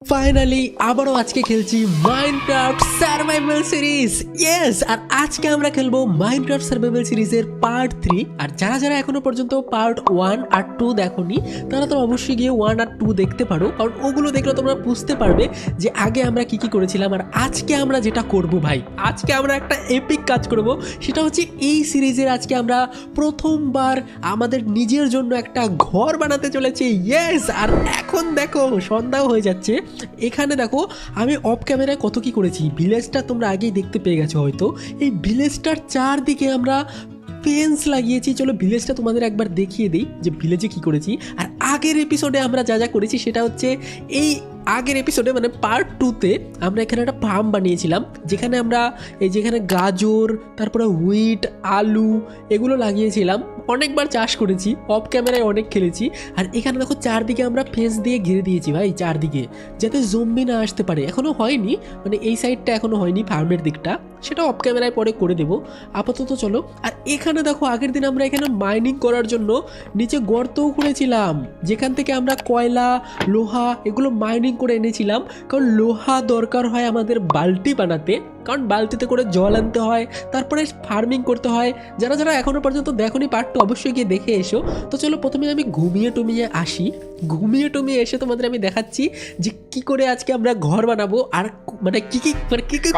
Finally আবারও আজকে খেলছি মাইনক্রাফট সার্ভাইভাল সিরিজ। ইয়েস, আর আজকে আমরা খেলবো মাইনক্রাফট সার্ভাইভাল সিরিজের পার্ট 3। আর যারা যারা এখনো পর্যন্ত পার্ট 1 আর 2 দেখোনি তারা তো অবশ্যই গিয়ে 1 আর 2 দেখতে পারো, কারণ ওগুলো দেখলে তোমরা বুঝতে পারবে যে আগে আমরা কি কি করেছিলাম। আর আজকে আমরা যেটা করব ভাই, আজকে আমরা একটা এপিক কাজ করব। সেটা হচ্ছে এই সিরিজের আজকে আমরা প্রথমবার আমাদের নিজের জন্য একটা ঘর বানাতে চলেছি। ইয়েস, আর এখন দেখো সন্ধ্যাও হয়ে যাচ্ছে। এখানে দেখো আমি অফ ক্যামেরায় কত কি করেছি। ভিলেজটা তোমরা আগেই দেখতে পেয়ে গেছো হয়তো। এই ভিলেজটার চারদিকে আমরা ফেন্স লাগিয়েছি। চলো ভিলেজটা তোমাদের একবার দেখিয়ে দিই যে ভিলেজে কি করেছি। আর আগের এপিসোডে আমরা যা যা করেছি সেটা হচ্ছে এই আগের এপিসোডে মানে পার্ট 2তে আমরা এখানে একটা ফার্ম বানিয়েছিলাম, যেখানে আমরা এই যেখানে গাজর, তারপরে হুইট, আলু এগুলো লাগিয়েছিলাম। অনেকবার চাষ করেছি, অফ ক্যামেরায় অনেক খেলেছি। আর এখানে দেখো চারদিকে আমরা ফেন্স দিয়ে ঘিরে দিয়েছি ভাই, চারদিকে, যাতে জম্বি না আসতে পারে। এখনও হয়নি, মানে এই সাইডটা এখনও হয়নি, ফার্মের দিকটা, সেটা অফ ক্যামেরায় পরে করে দেবো। আপাতত চলো। আর এখানে দেখো আগের দিন আমরা এখানে মাইনিং করার জন্য নিচে গর্তও করেছিলাম, যেখান থেকে আমরা কয়লা, লোহা এগুলো মাইনিং করে এনেছিলাম। কারণ লোহা দরকার হয় আমাদের বালতি বানাতে, কারণ বালতিতে করে জল আনতে হয়, তারপরে ফার্মিং করতে হয়। যারা যারা এখনো পর্যন্ত দেখোনি পার্ট 2 অবশ্যই গিয়ে দেখে এসো। তো চলো প্রথমে আমি ঘুমিয়ে টুমিয়ে আসি। ঘুমিয়ে টুমিয়ে এসে তোমাদের আমি দেখাচ্ছি যে কি করে আজকে আমরা ঘর বানাবো, আর মানে কি কি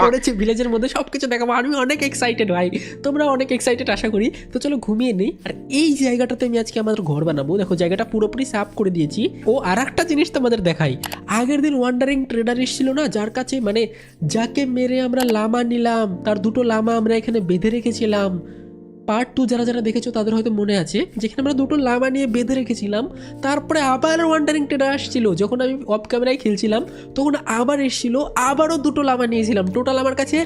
করেছি ভিলেজের মধ্যে সব কিছু দেখাবো। আমি অনেক এক্সাইটেড ভাই, তোমরা অনেক এক্সাইটেড আশা করি। তো চলো ঘুমিয়ে নেই। আর এই জায়গাটাতে আমি আজকে আমাদের ঘর বানাবো। দেখো জায়গাটা পুরোপুরি সাফ করে দিয়েছি। ও আর একটা জিনিস তোমাদের দেখাই, আগের দিন ওয়ান্ডারিং ট্রেডার এসেছিল না, যার কাছে মানে যাকে মেরে আমরা লামা নিলাম, তার দুটো লামা আমরা এখানে বেঁধে রেখেছিলাম। পার্ট 2 যারা যারা দেখেছো তাদের হয়তো মনে আছে, যেখানে আমরা দুটো লামা নিয়ে বেঁধে রেখেছিলাম। তারপরে আবার ওয়ান্ডারিং ট্রেডার আসছিল, যখন আমি অফ ক্যামেরায় খেলছিলাম তখন আবার এসেছিল, আবারও দুটো লামা নিয়েছিলাম। টোটাল আমার কাছে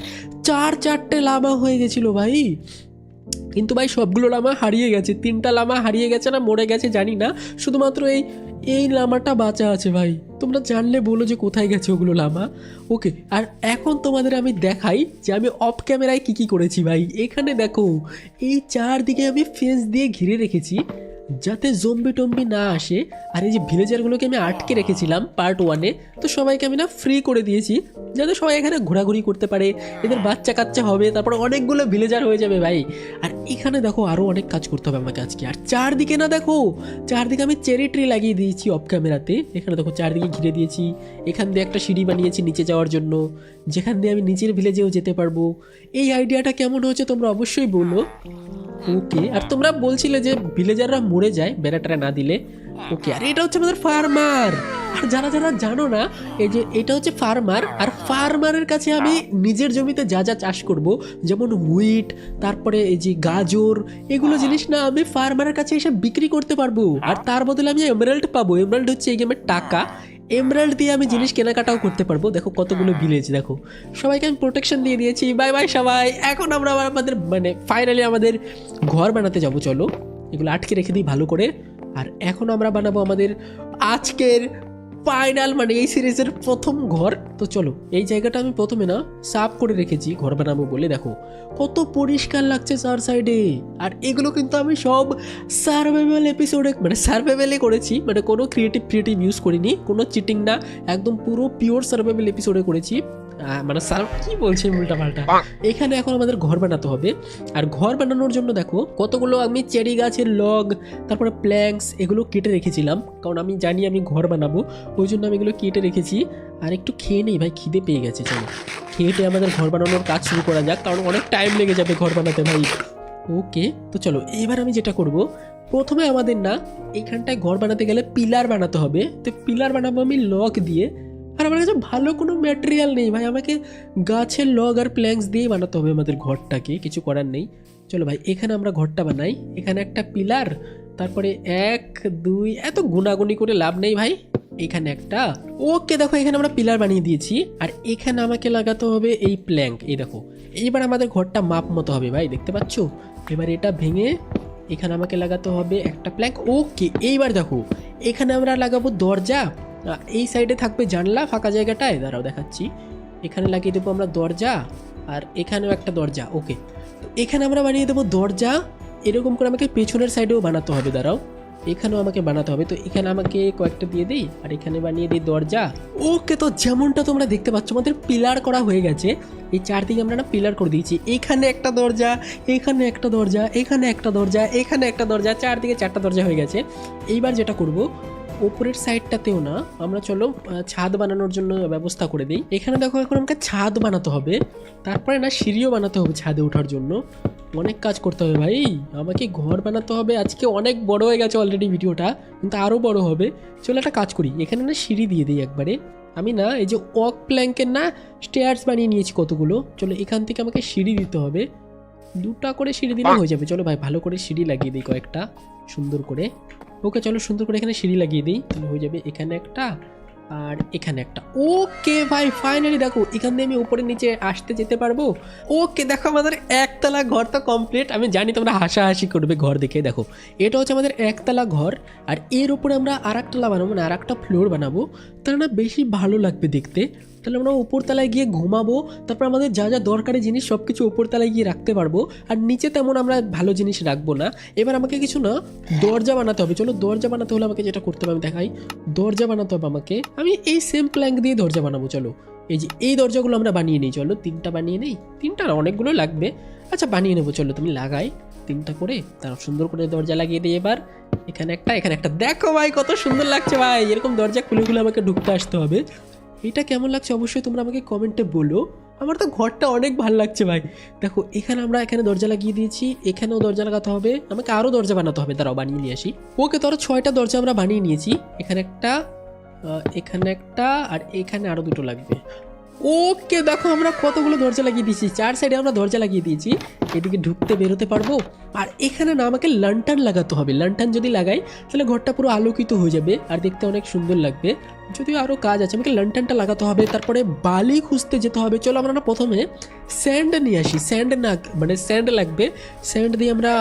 চারটে লামা হয়ে গেছিলো ভাই। কিন্তু ভাই সবগুলো লামা হারিয়ে গেছে, 3টা লামা হারিয়ে গেছে না মরে গেছে জানি না, শুধুমাত্র এই লামাটা বাঁচা আছে ভাই। তোমরা জানলে বলো যে কোথায় গেছে ওগুলো লামা। ওকে, আর এখন তোমাদের আমি দেখাই যে আমি অফ ক্যামেরায় কি কি করেছি ভাই। এখানে দেখো এই চারদিকে আমি ফেন্স দিয়ে ঘিরে রেখেছি যাতে জম্বি টম্বি না আসে। আর এই যে ভিলেজারগুলোকে আমি আটকে রেখেছিলাম পার্ট 1-এ, তো সবাইকে আমি না ফ্রি করে দিয়েছি যাতে সবাই এখানে ঘোরাঘুরি করতে পারে। এদের বাচ্চা কাচ্চা হবে, তারপর অনেকগুলো ভিলেজার হয়ে যাবে ভাই। আর এখানে দেখো আরও অনেক কাজ করতে হবে আমাকে আজকে। আর চারদিকে না দেখো, চারদিকে আমি চেরি ট্রি লাগিয়ে দিয়েছি অফ ক্যামেরাতে। এখানে দেখো চারদিকে ঘিরে দিয়েছি। এখান দিয়ে একটা সিঁড়ি বানিয়েছি নিচে যাওয়ার জন্য, যেখান দিয়ে আমি নিচের ভিলেজেও যেতে পারবো। এই আইডিয়াটা কেমন হয়েছে তোমরা অবশ্যই বলো। ওকে, আর তোমরা বলছিলে যে ভিলেজাররা মরে যায় বেড়াটা না দিলে। ওকে, আর এটা হচ্ছে আমাদের ফার্মার। আর যারা যারা জানো না, এই যে এটা হচ্ছে ফার্মার। আর ফার্মারের কাছে আমি নিজের জমিতে যা যা চাষ করব, যেমন হুইট, তারপরে এই যে গাজর, এগুলো জিনিস না আমি ফার্মারের কাছে এসে বিক্রি করতে পারবো। আর তার বদলে আমি এমরাল্ড পাবো। এমরাল্ড হচ্ছে এই গেমের টাকা। এমরাল্ড দিয়ে আমি জিনিস কেনাকাটাও করতে পারবো। দেখো কতগুলো ভিলেজ, দেখো সবাইকে আমি প্রোটেকশন দিয়ে দিয়েছি। বাই বাই সবাই। এখন আমরা আমাদের মানে ফাইনালি আমাদের ঘর বানাতে যাবো। চলো এগুলো আটকে রেখে দিই ভালো করে। আর এখন আমরা বানাবো আমাদের আজকের ফাইনাল মানে এই সিরিজের প্রথম ঘর। তো চলো এই জায়গাটা আমি প্রথমে না সাফ করে রেখেছি ঘর বানাবো বলে। দেখো কত পরিষ্কার লাগছে চার সাইডে। আর এগুলো কিন্তু আমি সব সার্ভাইভাল এপিসোডে মানে সার্ভাইভালে করেছি, মানে কোনো ক্রিয়েটিভ ইউজ করিনি, কোনো চিটিং না, একদম পুরো পিওর সার্ভাইভাল এপিসোডে করেছি। মানে কি বলছে উল্টা পাল্টা। এখানে এখন আমাদের ঘর বানাতে হবে। আর ঘর বানানোর জন্য দেখো কতগুলো আমি চেরি গাছের লগ, তারপরে প্ল্যাঙ্কস এগুলো কেটে রেখেছিলাম, কারণ আমি জানি আমি ঘর বানাবো, ওই জন্য আমি এগুলো কেটে রেখেছি। আর একটু খেয়ে নেই ভাই, খিদে পেয়ে গেছে। চলো খেয়েটে আমাদের ঘর বানানোর কাজ শুরু করা যাক, কারণ অনেক টাইম লেগে যাবে ঘর বানাতে ভাই। ওকে, তো চলো এবার আমি যেটা করব, প্রথমে আমাদের না এইখানটায় ঘর বানাতে গেলে পিলার বানাতে হবে। তো পিলার বানাবো আমি লগ দিয়ে। আর আমার কাছে ভালো কোনো ম্যাটেরিয়াল নেই ভাই, আমাকে গাছের লগ আর প্ল্যাঙ্কস দিয়ে বানাতে হবে আমাদের ঘরটাকে, কিছু করার নেই। চলো ভাই এখানে আমরা ঘরটা বানাই। এখানে একটা পিলার, তারপরে 1 2 এত গুনাগুনি করে লাভ নেই ভাই, এখানে একটা। ওকে দেখো এখানে আমরা পিলার বানিয়ে দিয়েছি। আর এখানে আমাকে লাগাতে হবে এই প্ল্যাঙ্ক। এই দেখো এইবার আমাদের ঘরটা মাপ মতো হবে ভাই, দেখতে পাচ্ছ। এবার এটা ভেঙে এখানে আমাকে লাগাতে হবে একটা প্ল্যাঙ্ক। ওকে, এইবার দেখো এখানে আমরা লাগাবো দরজা। এই সাইডে থাকবে জানলা ফাঁকা জায়গাটায়, দাঁড়াও দেখাচ্ছি। এখানে লাগিয়ে দেবো আমরা দরজা, আর এখানেও একটা দরজা। ওকে, তো এখানে আমরা বানিয়ে দেবো দরজা। এরকম করে আমাকে পেছনের সাইডেও বানাতে হবে, দাঁড়াও। এখানেও আমাকে বানাতে হবে, তো এখানে আমাকে কয়েকটা দিয়ে দিই আর এখানে বানিয়ে দিই দরজা। ওকে, তো যেমনটা তোমরা দেখতে পাচ্ছ আমাদের পিলার করা হয়ে গেছে। এই চারদিকে আমরা না পিলার করে দিয়েছি। এখানে একটা দরজা, এখানে একটা দরজা, এখানে একটা দরজা, এখানে একটা দরজা, চারদিকে চারটা দরজা হয়ে গেছে। এইবার যেটা করব, ওপরের সাইডটাতেও না আমরা চলো ছাদ বানানোর জন্য ব্যবস্থা করে দিই। এখানে দেখো এখন আমাকে ছাদ বানাতে হবে, তারপরে না সিঁড়িও বানাতে হবে ছাদে ওঠার জন্য। অনেক কাজ করতে হবে ভাই, আমাকে ঘর বানাতে হবে। আজকে অনেক বড় হয়ে গেছে অলরেডি ভিডিওটা, কিন্তু আরও বড় হবে। চলো একটা কাজ করি, এখানে না সিঁড়ি দিয়ে দিই একবারে। আমি না এই যে ওক প্ল্যাঙ্কের না স্টেয়ার্স বানিয়ে নিয়েছি কতগুলো। চলো এখান থেকে আমাকে সিঁড়ি দিতে হবে, দুটা করে সিঁড়ি দিলে হয়ে যাবে। চলো ভাই ভালো করে সিঁড়ি লাগিয়ে দিই কয়েকটা সুন্দর করে। ওকে চলো সুন্দর করে এখানে সিঁড়ি লাগিয়ে দিই, তাহলে হয়ে যাবে এখানে একটা আর এখানে একটা। ওকে ভাই ফাইনালি দেখো এখান দিয়ে আমি উপরে নিচে আসতে যেতে পারবো। ওকে দেখো আমাদের একতলা ঘর তো কমপ্লিট। আমি জানি তোমরা হাসাহাসি করবে ঘর দেখে। দেখো এটা হচ্ছে আমাদের একতলা ঘর, আর এর উপরে আমরা আর একতলা বানাবো, মানে আর একটা ফ্লোর বানাবো, তাহলে না বেশি ভালো লাগবে দেখতে। তাহলে আমরা উপরতলায় গিয়ে ঘুমাবো, তারপর আমাদের যা যা দরকারি জিনিস সব কিছু উপরতলায় গিয়ে রাখতে পারবো, আর নিচে তেমন আমরা ভালো জিনিস রাখবো না। এবার আমাকে কিছু না দরজা বানাতে হবে। চলো দরজা বানাতে হলে আমাকে যেটা করতে হবে আমি দেখাই। দরজা বানাতে হবে আমাকে, আমি এই সেম প্ল্যাঙ্ক দিয়ে দরজা বানাবো। চলো এই যে এই দরজাগুলো আমরা বানিয়ে নিই। চলো তিনটা বানিয়ে নিই, তিনটা না অনেকগুলো লাগবে। আচ্ছা বানিয়ে নেবো, চলো তুমি লাগাই তিনটা করে, তার সুন্দর করে দরজা লাগিয়ে দিই। এবার এখানে একটা, এখানে একটা। দেখো ভাই কত সুন্দর লাগছে ভাই, এরকম দরজা খুলে খুলে আমাকে ঢুকতে আসতে হবে। এটা কেমন লাগছে অবশ্যই তোমরা আমাকে কমেন্টে বলো। আমার তো ঘরটা অনেক ভালো লাগছে ভাই। দেখো এখানে আমরা এখানে দরজা লাগিয়ে দিয়েছি, এখানেও দরজা লাগাতে হবে, আমাকে আরও দরজা বানাতে হবে, তারাও বানিয়ে নিয়ে আসি। ওকে তো আরও 6টা দরজা আমরা বানিয়ে নিয়েছি। এখানে একটা, এখানে একটা, আর এখানে আরও দুটো লাগবে। ওকে দেখো আমরা কতগুলো দরজা লাগিয়ে দিয়েছি, 4 সাইডে আমরা দরজা লাগিয়ে দিয়েছি। এদিকে ঢুকতে বেরোতে পারবো। আর এখানে না আমাকে লান্টার্ন লাগাতে হবে। লান্টার্ন যদি লাগাই তাহলে ঘরটা পুরো আলোকিত হয়ে যাবে আর দেখতে অনেক সুন্দর লাগবে। যদিও আরও কাজ আছে, আমাকে লান্টার্নটা লাগাতে হবে, তারপরে বালি খুঁজতে যেতে হবে। চলো আমরা না প্রথমে স্যান্ড নিয়ে আসি। স্যান্ড না মানে স্যান্ড লাগবে, স্যান্ড দিয়ে আমরা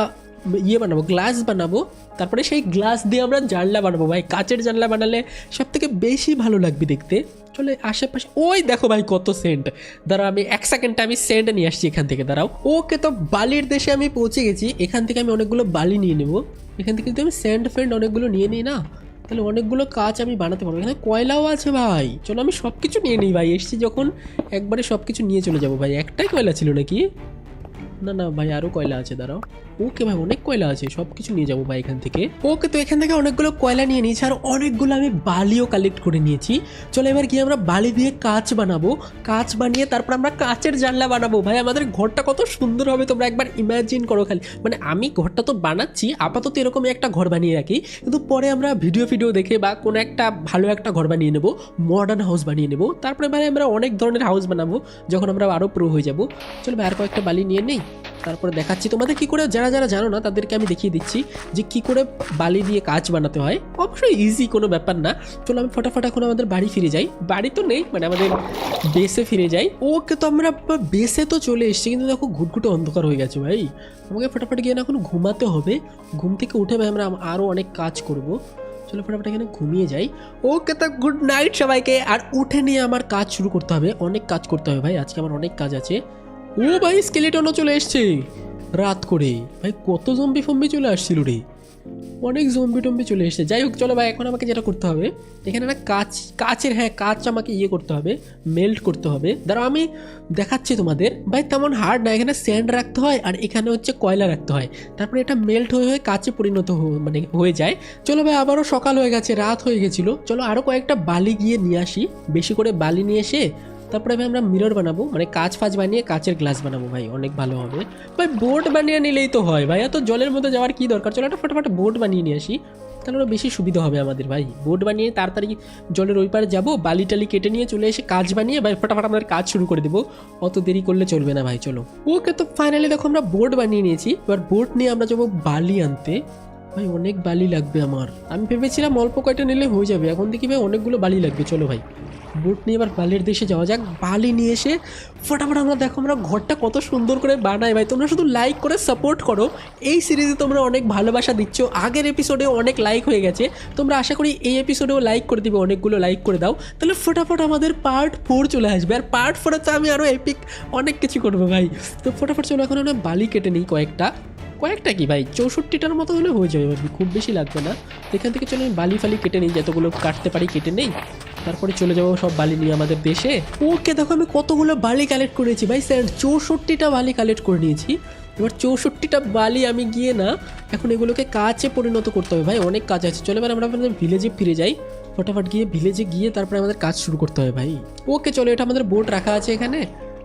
ইয়ে বানাবো, গ্লাস বানাবো। তারপরে সেই গ্লাস দিয়ে আমরা জানলা বানাবো ভাই। কাচের জানলা বানালে সব থেকে বেশি ভালো লাগবে দেখতে। চলে আশেপাশে, ওই দেখো ভাই কত সেন্ট। দাঁড়াও আমি 1 সেকেন্ডে আমি সেন্ট নিয়ে আসছি এখান থেকে, দাঁড়াও। ওকে তো বালির দেশে আমি পৌঁছে গেছি। এখান থেকে আমি অনেকগুলো বালি নিয়ে নেবো। এখান থেকে যদি আমি স্যান্ড ফ্যান্ড অনেকগুলো নিয়ে নিই না, তাহলে অনেকগুলো কাজ আমি বানাতে পারবো। এখানে কয়লাও আছে ভাই, চলো আমি সব কিছু নিয়ে নিই ভাই। এসছি যখন একবারে সব কিছু নিয়ে চলে যাবো ভাই। একটাই কয়লা ছিল নাকি? না না ভাই আরও কয়লা আছে, দাঁড়াও। ওকে ভাই অনেক কয়লা আছে, সব কিছু নিয়ে যাবো ভাই এখান থেকে। ওকে তো এখান থেকে অনেকগুলো কয়লা নিয়ে নিয়েছি, আর অনেকগুলো আমি বালিও কালেক্ট করে নিয়েছি। চলো এবার গিয়ে আমরা বালি দিয়ে কাঁচ বানাবো। কাঁচ বানিয়ে তারপর আমরা কাঁচের জানলা বানাবো। ভাই আমাদের ঘরটা কত সুন্দর হবে তোমরা একবার ইমাজিন করো খালি। মানে আমি ঘরটা তো বানাচ্ছি আপাতত এরকমই একটা ঘর বানিয়ে রাখি, কিন্তু পরে আমরা ভিডিও দেখে বা কোনো একটা ভালো একটা ঘর বানিয়ে নেবো, মডার্ন হাউস বানিয়ে নেবো। তারপরে ভাই আমরা অনেক ধরনের হাউস বানাবো যখন আমরা আরও প্রো হয়ে যাবো। চলো ভাই আর কয়েকটা বালি নিয়ে নেই, তারপরে দেখাচ্ছি তোমাদের কি করে। যারা যারা জানো না তাদেরকে আমি দেখিয়ে দিচ্ছি যে কি করে বালি দিয়ে কাঁচ বানাতে হয়। অবশ্যই ইজি, কোনো ব্যাপার না। চলো আমি ফটাফট এখন আমাদের বাড়ি ফিরে যাই। বাড়ি তো নেই, মানে আমাদের বেসে ফিরে যাই। ওকে তো আমরা বেসে তো চলে এসেছি, কিন্তু দেখো ঘুটঘুটে অন্ধকার হয়ে গেছে ভাই। আমাকে ফটাফট গিয়ে না এখন ঘুমাতে হবে। ঘুম থেকে উঠে ভাই আমরা আরও অনেক কাজ করব। চলো ফটাফট এখানে ঘুমিয়ে যাই। ওকে তো গুড নাইট সবাইকে। আর উঠে নিয়ে আমার কাজ শুরু করতে হবে, অনেক কাজ করতে হবে ভাই, আজকে আমার অনেক কাজ আছে। ও ভাই স্কেলেটনও চলে এসছে রাত করে। ভাই কত জম্বি ফম্বি চলে আসছিল রে, অনেক জম্বি টম্বি চলে এসছে। যাই হোক চলো ভাই এখন আমাকে যেটা করতে হবে, এখানে না কাচের, হ্যাঁ কাচ আমাকে ইয়ে করতে হবে, মেল্ট করতে হবে। দাঁড়াও আমি দেখাচ্ছি তোমাদের। ভাই তেমন হার্ড না, এখানে স্যান্ড রাখতে হয় আর এখানে হচ্ছে কয়লা রাখতে হয়, তারপরে এটা মেল্ট হয়ে হয়ে কাচে পরিণত মানে হয়ে যায়। চলো ভাই আবারও সকাল হয়ে গেছে, রাত হয়ে গেছিলো। চলো আরও কয়েকটা বালি গিয়ে নিয়ে আসি, বেশি করে বালি নিয়ে এসে তারপরে ভাই আমরা মিরর বানাবো, মানে কাঁচ ফাঁচ বানিয়ে কাঁচের গ্লাস বানাবো ভাই, অনেক ভালো হবে ভাই। বোট বানিয়ে নিলেই তো হয় ভাই, এত জলের মধ্যে যাওয়ার কি দরকার। চলো একটা ফটাফট বোট বানিয়ে নিয়ে আসি, তাহলে বেশি সুবিধা হবে আমাদের ভাই। বোট বানিয়ে তাড়াতাড়ি জলের ওই পারে যাবো, বালি টালি কেটে নিয়ে চলে এসে কাজ বানিয়ে ভাই ফটাফট আমাদের কাজ শুরু করে দেবো। অত দেরি করলে চলবে না ভাই। চলো ওকে তো ফাইনালি দেখো আমরা বোট বানিয়ে নিয়েছি। এবার বোট নিয়ে আমরা যাবো বালি আনতে। ভাই অনেক বালি লাগবে আমার, আমি ভেবেছিলাম অল্প কয়টা নিলে হয়ে যাবে, এখন দেখি ভাই অনেকগুলো বালি লাগবে। চলো ভাই বোট নিয়ে এবার বালির দেশে যাওয়া যাক। বালি নিয়ে এসে ফটাফট আমরা দেখো আমরা ঘরটা কত সুন্দর করে বানাই ভাই। তোমরা শুধু লাইক করে সাপোর্ট করো, এই সিরিজে তোমরা অনেক ভালোবাসা দিচ্ছ। আগের এপিসোডে অনেক লাইক হয়ে গেছে, তোমরা আশা করি এই এপিসোডেও লাইক করে দিবে, অনেকগুলো লাইক করে দাও, তাহলে ফটাফট আমাদের পার্ট 4 চলে আসবে। আর পার্ট 4 তো আমি আরও এপিক অনেক কিছু করবো ভাই। তো ফটাফট চলো এখন আমরা বালি কেটে নিই কয়েকটা। কয়েকটা কি ভাই 64টার মতো হলে হয়ে যাবে, খুব বেশি লাগবে না। এখান থেকে চলে আমি বালি ফালি কেটে নিই, যতগুলো কাটতে পারি কেটে নেই, তারপরে চলে যাবো সব বালি নিয়ে আমাদের দেশে। ওকে দেখো আমি কতগুলো বালি কালেক্ট করেছি ভাই, স্যার 64টা বালি কালেক্ট করে নিয়েছি। এবার 64টা বালি আমি গিয়ে না এখন এগুলোকে কাজে পরিণত করতে হবে ভাই, অনেক কাজ আছে। চলো এবার আমরা ভিলেজে ফিরে যাই, ফটাফট গিয়ে ভিলেজে গিয়ে তারপরে আমাদের কাজ শুরু করতে হবে ভাই। ওকে চলো, এটা আমাদের বোট রাখা আছে এখানে,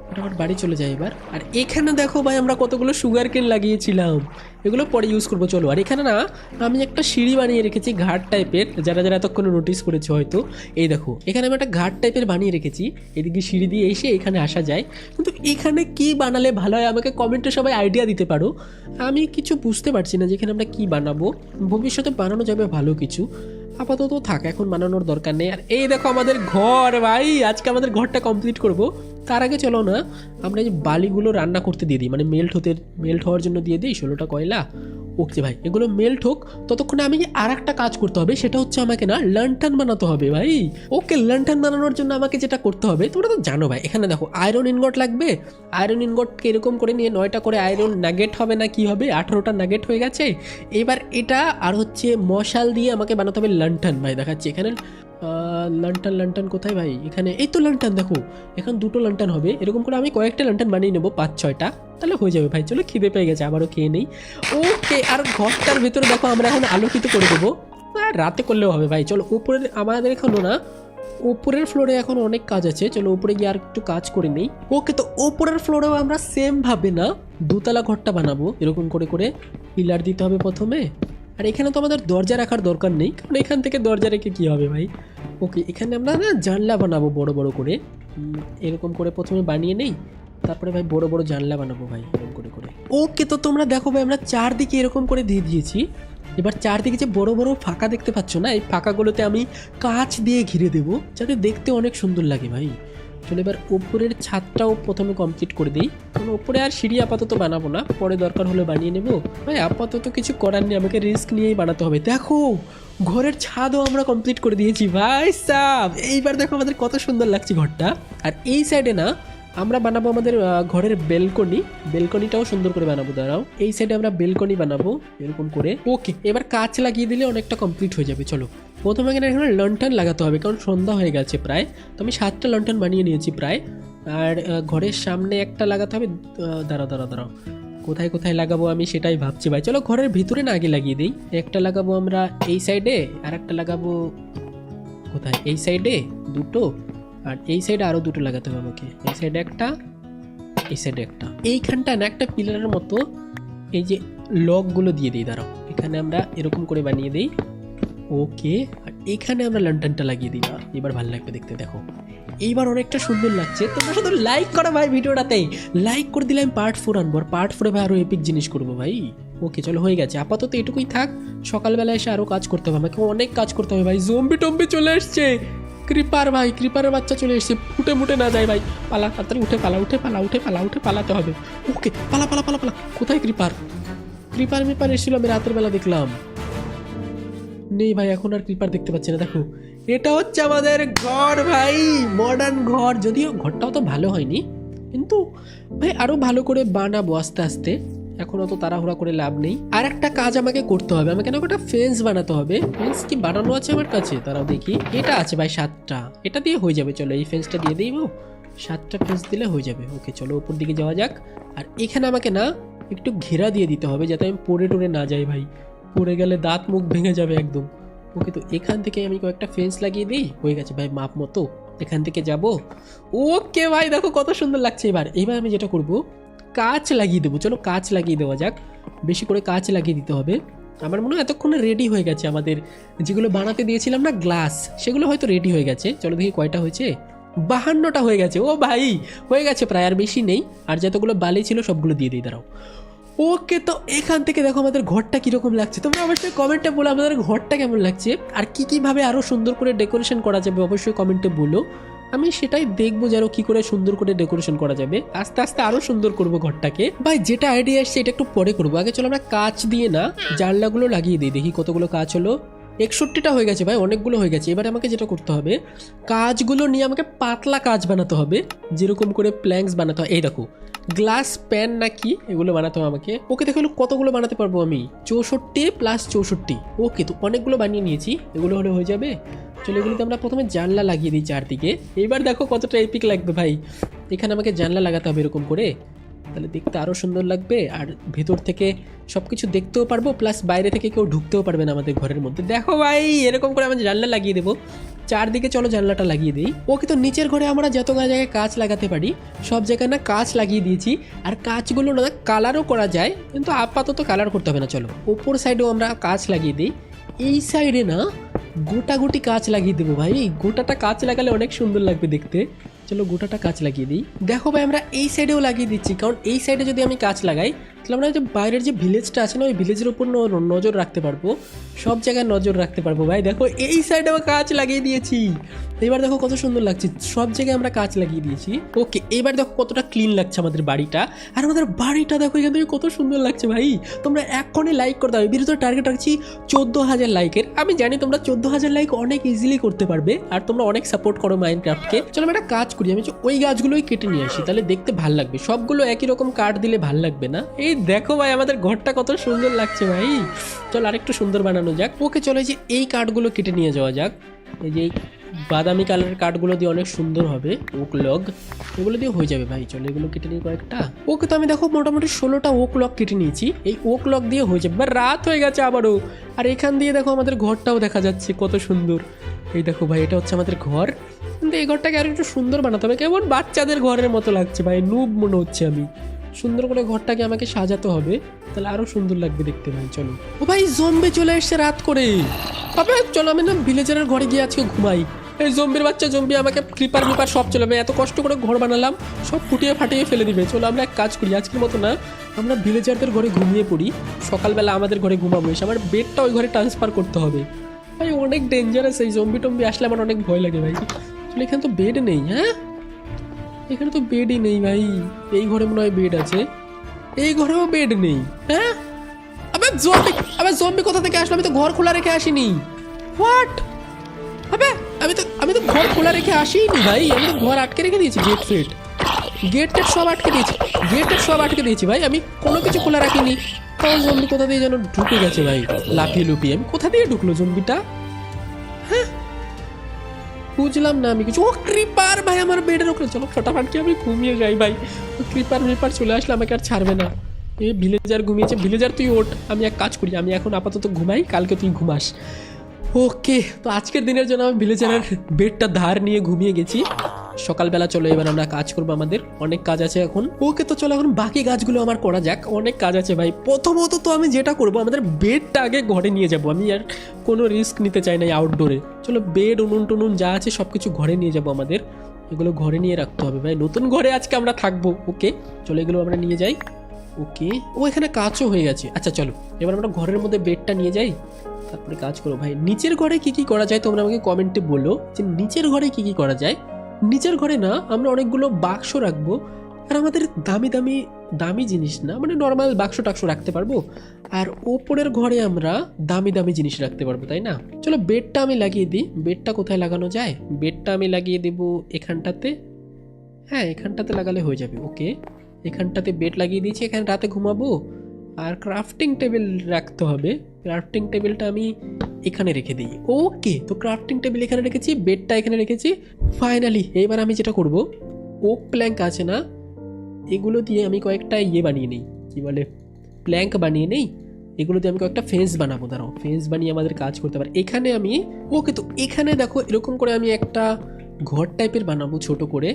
ফটাফট বাড়ি চলে যাই এবার। আর এখানে দেখো ভাই আমরা কতগুলো সুগার কেন লাগিয়েছিলাম, এগুলো পরে ইউজ করবো চলো। আর এখানে না আমি একটা সিঁড়ি বানিয়ে রেখেছি ঘাট টাইপের, যারা যারা এতক্ষণে নোটিস করেছে হয়তো। এই দেখো এখানে আমি একটা ঘাট টাইপের বানিয়ে রেখেছি, এদিকে সিঁড়ি দিয়ে এসে এখানে আসা যায়। কিন্তু এখানে কি বানালে ভালো হয় আমাকে কমেন্টে সবাই আইডিয়া দিতে পারো, আমি কিছু বুঝতে পারছি না যে এখানে আমরা কি বানাবো। ভবিষ্যতে বানানো যাবে ভালো কিছু, আপাতত থাক, এখন বানানোর দরকার নেই। আর এই দেখো আমাদের ঘর ভাই, আজকে আমাদের ঘরটা কমপ্লিট করব। তার আগে চলো না আমরা এই বালিগুলো রান্না করতে দিয়ে দিই, মানে মেল্ট হওয়ার জন্য দিয়ে দিই 16টা কয়লা। ওকে ভাই এগুলো মেল্ট হোক, ততক্ষণে আমি আর একটা কাজ করতে হবে, সেটা হচ্ছে আমাকে না লন্ঠন বানাতে হবে ভাই। ওকে লন্ঠন বানানোর জন্য আমাকে যেটা করতে হবে তোমরা তো জানো ভাই, এখানে দেখো আয়রন ইনগট লাগবে। আয়রন ইনগটকে এরকম করে নিয়ে 9টা করে আয়রন নাগেট হবে না কি হবে, 18টা নাগেট হয়ে গেছে। এবার এটা আর হচ্ছে মশাল দিয়ে আমাকে বানাতে হবে লন্ঠন ভাই, দেখাচ্ছি এখানে লন্ঠন কোথায় ভাই, এখানে এই তো লন্ঠন দেখো, এখন 2টো লন্ঠন হবে। এরকম করে আমি কয়েকটা লন্ঠন বানিয়ে নেবো 5-6টা, তাহলে হয়ে যাবে ভাই। চলো খিদে পেয়ে গেছে, আবারও খেয়ে নেই। ওকে আর ঘরটার ভেতরে দেখো আমরা এখন আলোকিত করে দেবো, আর রাতে করলেও হবে ভাই। চলো উপরে আমাদের এখনো না উপরের ফ্লোরে এখন অনেক কাজ আছে, চলো উপরে গিয়ে আর একটু কাজ করে নেই। ওকে তো উপরের ফ্লোরেও আমরা সেম ভাবে না দোতলা ঘরটা বানাবো, এরকম করে করে পিলার দিতে হবে প্রথমে। আর এখানে তো আমাদের দরজা রাখার দরকার নেই, কারণ এখান থেকে দরজা রেখে কী হবে ভাই। ওকে এখানে আমরা না জানলা বানাবো বড় বড় করে, এরকম করে প্রথমে বানিয়ে নেই, তারপরে ভাই বড় বড় জানলা বানাবো ভাই এরকম করে করে। ওকে তো তোমরা দেখো ভাই আমরা চারদিকে এরকম করে দিয়ে দিয়েছি। এবার চারদিকে যে বড় বড় ফাঁকা দেখতে পাচ্ছ না, এই ফাঁকাগুলোতে আমি কাঁচ দিয়ে ঘিরে দেবো, যাতে দেখতে অনেক সুন্দর লাগে ভাই। চলো এবার উপরের ছাদটাও প্রথমে কমপ্লিট করে দিই, কারণ উপরে আর সিঁড়ি আপাতত বানাবো না, পরে দরকার হলে বানিয়ে নেবো ভাই। আপাতত কিছু করার নেই, আমাকে রিস্ক নিয়েই বানাতে হবে। দেখো ঘরের ছাদও আমরা কমপ্লিট করে দিয়েছি ভাই সাব, এইবার দেখো আমাদের কত সুন্দর লাগছে ঘরটা। আর এই সাইডে না আমরা বানাবো আমাদের ঘরের বেলকনিটাও সুন্দর করে বানাবো, দাঁড়াও এই সাইডে আমরা বেলকনি বানাবো এরকম করে। ওকে এবার কাঁচ লাগিয়ে দিলে অনেকটা কমপ্লিট হয়ে যাবে। চলো প্রথমে এখানে লন্ঠন লাগাতে হবে, কারণ সন্ধ্যা হয়ে গেছে প্রায়, তো আমি 7টা লন্ঠন বানিয়ে নিয়েছি প্রায়। আর ঘরের সামনে একটা লাগাতে হবে, দাঁড়াও কোথায় কোথায় লাগাবো আমি সেটাই ভাবছি ভাই। চলো ঘরের ভিতরে না আগে লাগিয়ে দিই, একটা লাগাবো আমরা এই সাইডে, আর একটা লাগাবো কোথায়, এই সাইডে 2টো, আর এই সাইডে আরও 2টো লাগাতে হবে আমাকে, এই সাইডে একটা, এই সাইডে একটা। এইখানটা না একটা পিলারের মতো এই যে লকগুলো দিয়ে দিই, দাঁড়াও এখানে আমরা এরকম করে বানিয়ে দিই। ওকে আর এখানে আমরা লন্ঠনটা লাগিয়ে দিই, এবার ভালো লাগবে দেখতে। দেখো এইবার অনেকটা সুন্দর লাগছে। তোমরা শুধু লাইক করো ভাই, ভিডিওটাতে লাইক করে দিলে আমি পার্ট 4 আনবো, আর পার্ট 4 ভাই আরও এপিক জিনিস করবো ভাই। ওকে চলো হয়ে গেছে, আপাতত এটুকুই থাক, সকালবেলা এসে আরও কাজ করতে হবে, আমাকে অনেক কাজ করতে হবে ভাই। জম্বি চলে এসছে, ক্রিপার ভাই, ক্রিপারের বাচ্চা চলে এসছে, ফুটে না যায় ভাই, পালা তাড়াতাড়ি, উঠে পালাতে হবে। ওকে পালা, কোথায় ক্রিপার মিপার এসেছিল আমি রাতের বেলা দেখলাম, নেই ভাই এখন আর ক্রিপার দেখতে পাচ্ছি না। দেখো এটা হচ্ছে আমাদের ঘর ভাই, মডার্ন ঘর, যদিও ঘরটাও তো ভালো হয়নি, কিন্তু ভাই আরো ভালো করে বানাবো আস্তে আস্তে, এখন অত তাড়াহুড়া করে লাভ নেই। আর একটা কাজ আমাকে করতে হবে, আমাকে না একটা ফেন্স বানাতে হবে। ফেন্স কি বানানো আছে আমার কাছে, তারাও দেখি, এটা আছে ভাই 7টা, এটা দিয়ে হয়ে যাবে। চলো এই ফেন্সটা দিয়ে দিই, 7টা ফেন্স দিলে হয়ে যাবে। ওকে চলো উপর দিকে যাওয়া যাক। আর এখানে আমাকে না একটু ঘেরা দিয়ে দিতে হবে, যাতে আমি পড়ে না যাই ভাই, পড়ে গেলে দাঁত মুখ ভেঙে যাবে একদম। ওকে তো এখান থেকে আমি কয়েকটা ফেন্স লাগিয়ে দিই, হয়ে গেছে ভাই মাপ মতো। এখান থেকে যাব। ওকে ভাই দেখো কত সুন্দর লাগছে। এবার আমি যেটা করব, কাঁচ লাগিয়ে দেবো। চলো কাঁচ লাগিয়ে দেওয়া যাক, বেশি করে কাঁচ লাগিয়ে দিতে হবে। আমার মনে হয় এতক্ষণে রেডি হয়ে গেছে, আমাদের যেগুলো বানাতে দিয়েছিলাম না গ্লাস, সেগুলো হয়তো রেডি হয়ে গেছে। চলো দেখি কয়টা হয়েছে, 52টা হয়ে গেছে। ও ভাই হয়ে গেছে প্রায়, আর বেশি নেই। আর যতগুলো বালি ছিল সবগুলো দিয়ে দিই, দাঁড়াও। ওকে তো এখান থেকে দেখো আমাদের ঘরটা কীরকম লাগছে, তোমরা অবশ্যই কমেন্টে বলো আমাদের ঘরটা কেমন লাগছে, আর কীভাবে আরও সুন্দর করে ডেকোরেশন করা যাবে অবশ্যই কমেন্টে বলো। আমি সেটাই দেখবো যে আরও কী করে সুন্দর করে ডেকোরেশন করা যাবে, আস্তে আস্তে আরও সুন্দর করব ঘরটাকে। ভাই যেটা আইডিয়া আসছে এটা একটু পরে করবো, আগে চলো আমরা কাঁচ দিয়ে না জানলাগুলো লাগিয়ে দিই, দেখি কতগুলো কাঁচ হলো। 61টা হয়ে গেছে ভাই, অনেকগুলো হয়ে গেছে। এবারে আমাকে যেটা করতে হবে, কাজগুলো নিয়ে আমাকে পাতলা কাজ বানাতে হবে, যেরকম করে প্ল্যাঙ্কস বানাতে হয়। এই দেখো গ্লাস প্যান নাকি এগুলো বানাতে হবে আমাকে। ওকে দেখো কতগুলো বানাতে পারবো আমি, 64 প্লাস 64। ওকে, তো অনেকগুলো বানিয়ে নিয়েছি, এগুলো হলে হয়ে যাবে। চলো এগুলোতে আমরা প্রথমে জানলা লাগিয়ে দিই চারদিকে। এবার দেখো কতটা এপিক লাগবে ভাই। এখানে আমাকে জানলা লাগাতে হবে এরকম করে, তাহলে দেখতে আরও সুন্দর লাগবে। আর ভেতর থেকে সব কিছু দেখতেও পারবো, প্লাস বাইরে থেকে কেউ ঢুকতেও পারবে না আমাদের ঘরের মধ্যে। দেখো ভাই এরকম করে আমরা জানলা লাগিয়ে দেবো চারদিকে। চলো জানলাটা লাগিয়ে দিই। ওকে, তো নিচের ঘরে আমরা যত জায়গায় কাঁচ লাগাতে পারি সব জায়গায় না কাঁচ লাগিয়ে দিয়েছি। আর কাঁচগুলো না কালারও করা যায়, কিন্তু আপাতত কালার করতে হবে না। চলো ওপর সাইডেও আমরা কাঁচ লাগিয়ে দিই। এই সাইডে না গোটাগুটি কাঁচ লাগিয়ে দেবো ভাই, গোটাটা কাঁচ লাগালে অনেক সুন্দর লাগবে দেখতে। চলো গোটাটা কাঁচ লাগিয়ে দিই। দেখো ভাই আমরা এই সাইডেও লাগিয়ে দিচ্ছি, কারণ এই সাইডে যদি আমি কাঁচ লাগাই তাহলে আমরা যে বাইরের যে ভিলেজটা আছে না, ওই ভিলেজের উপর নজর রাখতে পারবো, সব জায়গায় নজর রাখতে পারবো ভাই। দেখো এই সাইডেও কাঁচ লাগিয়ে দিয়েছি। এবার দেখো কত সুন্দর লাগছে, সব জায়গায় আমরা কাঁচ লাগিয়ে দিয়েছি। ওকে, এবার দেখো কতটা ক্লিন লাগছে আমাদের বাড়িটা। আর আমাদের বাড়িটা দেখো এখান থেকে কত সুন্দর লাগছে ভাই। তোমরা এখনই লাইক করে দাও, ভিডিওতে টার্গেট রাখছি 14,000 লাইকের। আমি জানি তোমরা 14,000 লাইক অনেক ইজিলি করতে পারবে, আর তোমরা অনেক সাপোর্ট করো মাইনক্রাফটকে। চলো আমরা একটা কাজ করি, আমি ওই গাছগুলোই কেটে নিয়ে আসি, তাহলে দেখতে ভাল লাগবে। সবগুলো একই রকম কাঠ দিলে ভাল লাগবে না। এই দেখো ভাই আমাদের ঘরটা কত সুন্দর লাগছে ভাই। চল আরেকটু সুন্দর বানানো যাক। ওকে চলো এই যে এই কাঠগুলো কেটে নিয়ে যাওয়া যাক। এই যে বাদামি কালারের কাঠগুলো দিয়ে অনেক সুন্দর হবে, ওক লগ এগুলো দিয়ে হয়ে যাবে ভাই। চলো এগুলো কেটে নিই কয়েকটা। ওকে, তো আমি দেখো মোটামুটি 16টা ওক লগ কেটে নিয়েছি। এই ওক লগ দিয়ে হয়ে যাবে। রাত হয়ে গেছে আবারও। আর এখান দিয়ে দেখো আমাদের ঘরটাও দেখা যাচ্ছে কত সুন্দর। এই দেখো ভাই এটা হচ্ছে আমাদের ঘর, কিন্তু এই ঘরটাকে আর একটু সুন্দর বানাতে হবে। কেমন বাচ্চাদের ঘরের মতো লাগছে ভাই, নুব মনে হচ্ছে আমি। সুন্দর করে ঘরটাকে আমাকে সাজাতে হবে, তাহলে আরো সুন্দর লাগবে দেখতে ভাই। চলো ও ভাই জম্বি চলে এসছে রাত করে। তবে চলো আমি না ভিলেজারের ঘরে গিয়ে আজকে ঘুমাই। এই জম্বির বাচ্চা জম্বি আমাকে ক্রিপার মিপার সব চলে, এত কষ্ট করে ঘর বানালাম সব ফুটিয়ে ফাটিয়ে ফেলে দিবে। চলো আমরা এক কাজ করি, আজকের মতো না আমরা ভিলেজারদের ঘরে ঘুমিয়ে পড়ি, সকালবেলা আমাদের ঘরে ঘুমাবো এসে। আমার বেডটা ওই ঘরে ট্রান্সফার করতে হবে ভাই, অনেক ডেঞ্জারাস এই জম্বি টম্বি আসলে আমার অনেক ভয় লাগে ভাই। চলো এখানে তো বেড নেই, হ্যাঁ এখানে তো বেডই নেই ভাই। এই ঘরে মনে হয় বেড আছে, এই ঘরেও বেড নেই। হ্যাঁ আবে জম্বি কোথা থেকে আসলো? আমি তো ঘর খোলা রেখে আসিনি। হোয়াট? আবে আমি তো ঘর খোলা রেখে আসিনি ভাই, আমি তো ঘর আটকে রেখে দিয়েছি। গেট সব আটকে দিয়েছি ভাই, আমি কোনো কিছু খোলা রাখিনি। কারণ জম্বি কোথা দিয়ে যেন ঢুকে গেছে ভাই, লাফিয়ে লুপিয়ে। আমি কোথা দিয়ে ঢুকলো জম্বিটা? হ্যাঁ বুঝলাম না আমি কিছু। ও ক্রিপার ভাই আমার বেডের ওপরে। চলো ফটাফট কি আমি ঘুমিয়ে যাই ভাই, ক্রিপার চলে আসলে আমাকে আর ছাড়বে না। এই ভিলেজার ঘুমিয়েছে, ভিলেজার তুই ওঠ। আমি এক কাজ করি, আমি এখন আপাতত ঘুমাই, কালকে তুই ঘুমাস। ওকে, তো আজকের দিনের জন্য আমি ভিলেজারের বেডটা ধার নিয়ে ঘুমিয়ে গেছি। সকালবেলা চলো এবার আমরা কাজ করবো, আমাদের অনেক কাজ আছে এখন। ওকে, তো চলো এখন বাকি কাজগুলো আমার করা যাক, অনেক কাজ আছে ভাই। প্রথমত তো আমি যেটা করবো, আমাদের বেডটা আগে ঘরে নিয়ে যাব। আমি আর কোনো রিস্ক নিতে চাই না আউটডোরে। চলো বেড উনুন টুনুন যা আছে সব কিছু ঘরে নিয়ে যাব আমাদের, এগুলো ঘরে নিয়ে রাখতে হবে ভাই, নতুন ঘরে আজকে আমরা থাকবো। ওকে চলো এগুলো আমরা নিয়ে যাই। ওকে, ও এখানে কাজও হয়ে গেছে। আচ্ছা চলো এবার আমরা ঘরের মধ্যে বেডটা নিয়ে যাই, তারপরে কাজ করো ভাই। নিচের ঘরে কি কি করা যায় তোমরা আমাকে কমেন্টে বলো, যে নিচের ঘরে কি কি করা যায়। নিচের ঘরে না আমরা অনেকগুলো বাক্স রাখবো, আর আমাদের দামি জিনিস না, মানে নর্মাল বাক্স টাক্স রাখতে পারবো। আর ওপরের ঘরে আমরা দামি জিনিস রাখতে পারবো, তাই না? চলো বেডটা আমি লাগিয়ে দিই। বেডটা কোথায় লাগানো যায়? বেডটা আমি লাগিয়ে দেবো এখানটাতে। হ্যাঁ এখানটাতে লাগালে হয়ে যাবে। ওকে, এখানটাতে বেড লাগিয়ে দিয়েছি, এখানে রাতে ঘুমাবো। আর ক্রাফটিং টেবিল রাখতে হবে, ক্রাফটিং টেবিলটা আমি এখানে রেখে দিই। ওকে, তো ক্রাফটিং টেবিল এখানে রেখেছি, বেডটা এখানে রেখেছি। ফাইনালি এবার আমি যেটা করব, ওক প্ল্যাঙ্ক আছে না, এগুলো দিয়ে আমি কয়েকটা বানিয়ে নিই, কি বলে প্ল্যাঙ্ক বানিয়ে নেই। এগুলো দিয়ে আমি কয়েকটা ফেন্স বানাবো, দাঁড়াও ফেন্স বানিয়ে আমাদের কাজ করতে পারে। এখানে আমি ওকে, তো এখানে দেখো এরকম করে আমি একটা ঘর টাইপের বানাবো ছোট করে,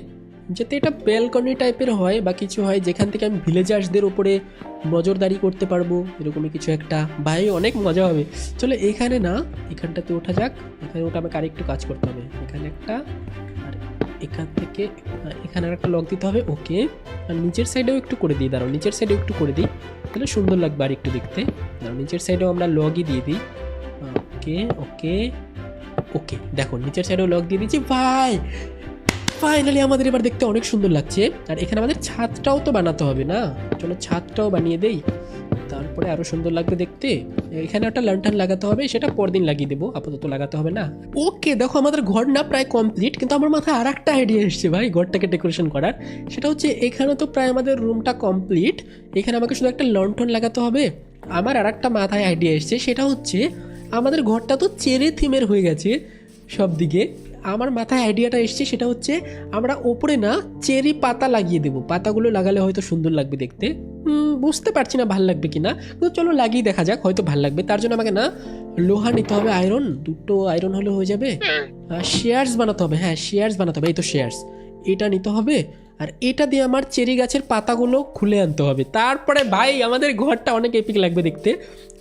যাতে এটা ব্যালকনি টাইপের হয় বা কিছু হয়, যেখান থেকে আমি ভিলেজার্সদের উপরে নজরদারি করতে পারবো, এরকমই কিছু একটা। ভাই অনেক মজা হবে। চলো এখানে না, এখানটাতে ওঠা যাক। এখানে ওটা আমাকে আরেকটু কাজ করতে হবে, এখানে একটা, আর এখান থেকে এখানে আর একটা লক দিতে হবে। ওকে, আর নিচের সাইডেও একটু করে দিই, দাঁড়াও নিচের সাইডেও একটু করে দিই, তাহলে সুন্দর লাগবে আর একটু দেখতে। দাঁড়াও নিচের সাইডেও আমরা লগই দিয়ে দিই। ওকে ওকে ওকে, দেখো নিচের সাইডেও লক দিয়ে দিচ্ছি ভাই। ফাইনালি আমাদের এবার দেখতে অনেক সুন্দর লাগছে। আর এখানে আমাদের ছাদটাও তো বানাতে হবে না, চলো ছাদটাও বানিয়ে দেই। তারপরে আরো সুন্দর লাগবে দেখতে। এখানে একটা লন্ঠন লাগাতে হবে, সেটা পরদিন লাগিয়ে দেবো, আপাতত লাগাতে হবে না। ওকে দেখো আমাদের ঘর না প্রায় কমপ্লিট, কিন্তু আমার মাথায় আর একটা আইডিয়া এসছে ভাই ঘরটাকে ডেকোরেশন করার। সেটা হচ্ছে এখানে তো প্রায় আমাদের রুমটা কমপ্লিট, এখানে আমাকে শুধু একটা লন্ঠন লাগাতে হবে। আমার আর একটা মাথায় আইডিয়া এসছে, সেটা হচ্ছে আমাদের ঘরটা তো চেরি থিমের হয়ে গেছে সব দিকে। আমার মাথায় আইডিয়াটা এসছে, সেটা হচ্ছে আমরা ওপরে না চেরি পাতা লাগিয়ে দেবো। পাতাগুলো লাগালে হয়তো সুন্দর লাগবে দেখতে। বুঝতে পারছি না ভাল লাগবে কিনা, কিন্তু চলো লাগিয়ে দেখা যাক, হয়তো ভাল লাগবে। তার জন্য আমাকে না লোহা নিতে হবে, আয়রন, দুটো আয়রন হলে হয়ে যাবে। শেয়ার্স বানাতে হবে, হ্যাঁ শেয়ার্স বানাতে হবে, এই তো শেয়ার্স, এটা নিতে হবে। আর এটা দিয়ে আমার চেরি গাছের পাতাগুলো খুলে আনতে হবে। তারপরে ভাই আমাদের ঘরটা অনেক এপিক লাগবে দেখতে।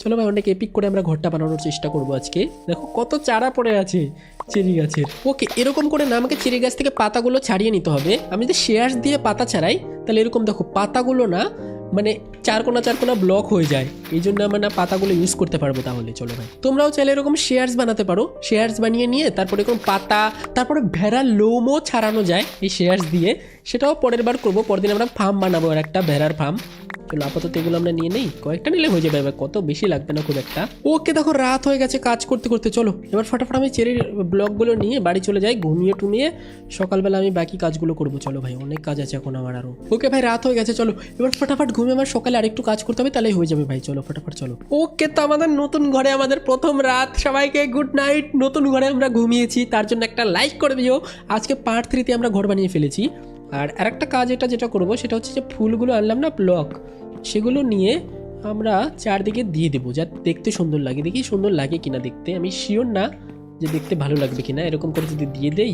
চলো ভাই অনেক এপিক করে আমরা ঘরটা বানানোর চেষ্টা করবো আজকে। দেখো কত চারা পড়ে আছে চেরি গাছের। ওকে এরকম করে না আমাকে চেরি গাছ থেকে পাতাগুলো ছাড়িয়ে নিতে হবে। আমি যদি শেয়ার্স দিয়ে পাতা ছাড়াই তাহলে এরকম দেখো পাতাগুলো না মানে চারকোনা ব্লক হয়ে যায়, এই জন্য আমরা না পাতাগুলো ইউজ করতে পারবো। তাহলে চলো ভাই তোমরাও চাইলে এরকম শেয়ার্স বানাতে পারো। শেয়ার্স বানিয়ে নিয়ে তারপরে এরকম পাতা, তারপরে ভেড়ার লোমও ছাড়ানো যায় এই শেয়ার্স দিয়ে, সেটাও পরের বার করবো। পরদিন আমরা ফার্ম বানাবো আর একটা ভেড়ার ফার্ম। চলো আপাতত এগুলো আমরা নিয়ে নেই, কয়েকটা নিলে হয়ে যাবে, এবার কত বেশি লাগবে না খুব একটা। ওকে দেখো রাত হয়ে গেছে কাজ করতে করতে। চলো এবার ফটাফট আমি চেরির ব্লকগুলো নিয়ে বাড়ি চলে যাই, ঘুমিয়ে টুমিয়ে সকালবেলা আমি বাকি কাজগুলো করবো। চলো ভাই অনেক কাজ আছে এখন আমার আরো। ওকে ভাই রাত হয়ে গেছে, চলো এবার ফটাফট ঘুমিয়ে আমার সকালে আরেকটু কাজ করতে হবে, তাহলেই হয়ে যাবে ভাই। চলো ফটাফট চলো। ওকে তো আমাদের নতুন ঘরে আমাদের প্রথম রাত, সবাইকে গুড নাইট। নতুন ঘরে আমরা ঘুমিয়েছি, তার জন্য একটা লাইক করে দিও। আজকে পার্ট 3-তে আমরা ঘর বানিয়ে ফেলেছি। আর আরেকটা কাজ যেটা করবো সেটা হচ্ছে যে ফুলগুলো আনলাম না ব্লক, সেগুলো নিয়ে আমরা চারদিকে দিয়ে দেবো, যাতে দেখতে সুন্দর লাগে। দেখি সুন্দর লাগে কিনা দেখতে, আমি শিওর না যে দেখতে ভালো লাগবে কিনা। এরকম করে যদি দিয়ে দেই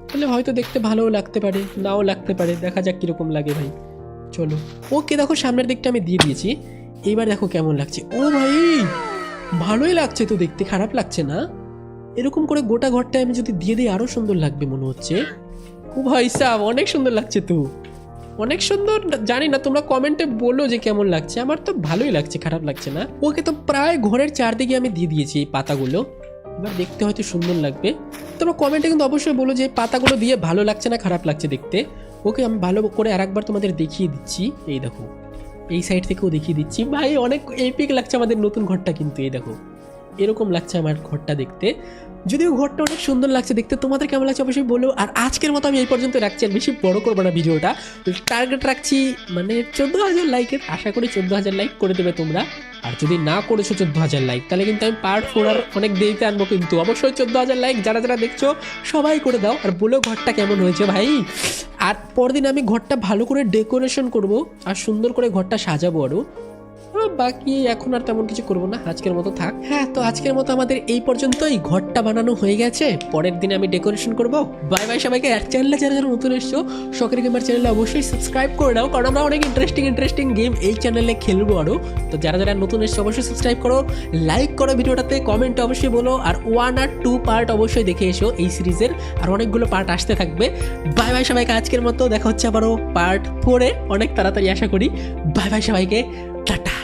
তাহলে হয়তো দেখতে ভালোও লাগতে পারে, নাও লাগতে পারে, দেখা যাক কীরকম লাগে ভাই। চলো ওকে দেখো সামনের দিকটা আমি দিয়ে দিয়েছি, এইবার দেখো কেমন লাগছে। ও ভাই ভালোই লাগছে তো দেখতে, খারাপ লাগছে না। এরকম করে গোটা ঘরটা আমি যদি দিয়ে দিই আরও সুন্দর লাগবে মনে হচ্ছে। ও ভাই সাব অনেক সুন্দর লাগছে তো, অনেক সুন্দর। জানি না তোমরা কমেন্টে বলো যে কেমন লাগছে, আমার তো ভালোই লাগছে, খারাপ লাগছে না। ওকে তো প্রায় ঘরের চারদিকে আমি দিয়ে দিয়েছি এই পাতাগুলো, এবার দেখতে হয়তো সুন্দর লাগবে। তোমরা কমেন্টে কিন্তু অবশ্যই বলো যে পাতাগুলো দিয়ে ভালো লাগছে না খারাপ লাগছে দেখতে। ওকে আমি ভালো করে আরেকবার তোমাদের দেখিয়ে দিচ্ছি, এই দেখো এই সাইড থেকেও দেখিয়ে দিচ্ছি। ভাই অনেক এপিক লাগছে আমাদের নতুন ঘরটা, কিন্তু এই দেখো এরকম লাগছে আমার ঘরটা দেখতে। যদিও ঘরটা অনেক সুন্দর লাগছে দেখতে, তোমাদের কেমন লাগছে অবশ্যই বলো। আর আজকের মতো আমি এই পর্যন্ত রাখছি, আর বেশি বড় করবো না ভিডিওটা। টার্গেট রাখছি মানে 14,000 লাইকের, আশা করি 14,000 লাইক করে দেবে তোমরা। আর যদি না করেছো 14,000 লাইক তাহলে কিন্তু আমি পার্ট 4 আর অনেক দেরিতে আনবো, কিন্তু অবশ্যই 14,000 লাইক যারা যারা দেখছো সবাই করে দাও। আর বলো ঘরটা কেমন হয়েছে ভাই। আর পরদিন আমি ঘরটা ভালো করে ডেকোরেশন করব আর সুন্দর করে ঘরটা সাজাবো আরও। বাকি এখন আর তেমন কিছু করবো না, আজকের মতো থাক। হ্যাঁ তো আজকের মতো আমাদের এই পর্যন্তই, ঘরটা বানানো হয়ে গেছে, পরের দিনে আমি ডেকোরেশন করবো। বাই বাই সবাইকে। আর চ্যানেলে যারা যারা নতুন এসছো শখের গেমার চ্যানেলে অবশ্যই সাবস্ক্রাইব করে নাও, কারণ আমরা অনেক ইন্টারেস্টিং গেম এই চ্যানেলে খেলবো আরও। তো যারা যারা নতুন এসছো অবশ্যই সাবস্ক্রাইব করো, লাইক করো ভিডিওটাতে, কমেন্টে অবশ্যই বলো। আর 1 আর 2 পার্ট অবশ্যই দেখে এসো এই সিরিজের, আর অনেকগুলো পার্ট আসতে থাকবে। বাই বাই সবাইকে, আজকের মতো দেখা হচ্ছে আবারও পার্ট 4-এ অনেক তাড়াতাড়ি আশা করি। বাই বাই সবাইকে, টাটা।